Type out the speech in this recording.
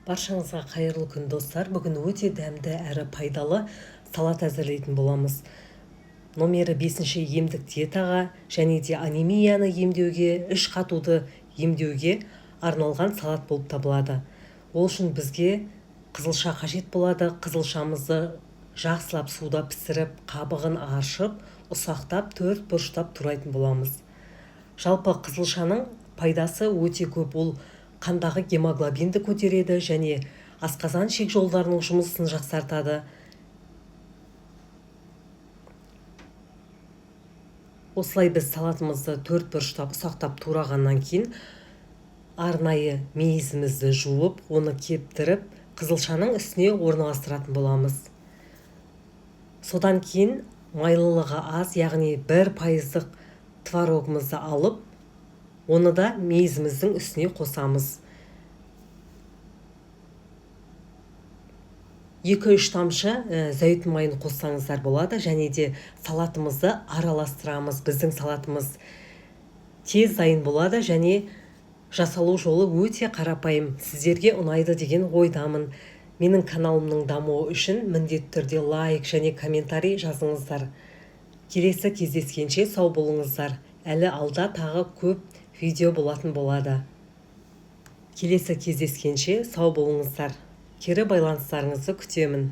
Баршаңызға қайырлы күн достар. Бүгін өте дәмді әрі пайдалы салат әзірлейтін боламыз. Номері 5-ші емдік диетаға және де анемияны емдеуге, іш қатуды емдеуге арналған салат болып табылады. Ол үшін бізге қызылша қажет болады. Қызылшамызды жақсылап суда пісіріп, қабығын аршып, ұсақтап, 4 бұрыштап турайтын боламыз. Жалпы қызылшаның пайдасы өте көп. Ол қандағы гемоглобинді көтереді және асқазан ішек жолдарының жұмысын жақсартады. Осылай біз салатымызды 4 бұрыштап ұсақтап турағаннан кейін арнайы мейізімізді жуып, оны кептіріп, қызылшаның үстіне орналастыратын боламыз. Содан кейін майлылығы аз, яғни 1% творогымызды алып, оны да мейізіміздің үстіне қосамыз. 2-3 тамшы зәйтүн майын қоссаңыздар болады, және де салатымызды араластырамыз. Біздің салатымыз тез дайын болады және жасалу жолы өте қарапайым. Сіздерге ұнайды деген ойдамын. Менің каналымның дамуы үшін міндетті түрде лайк және комментарий жазыңыздар. Келесі кездескенше сау болыңыздар. Әлі алда тағы көп видео болатын болады. Келесі кездескенше сау болыңыздар. Кері байланыстарыңызды күтемін.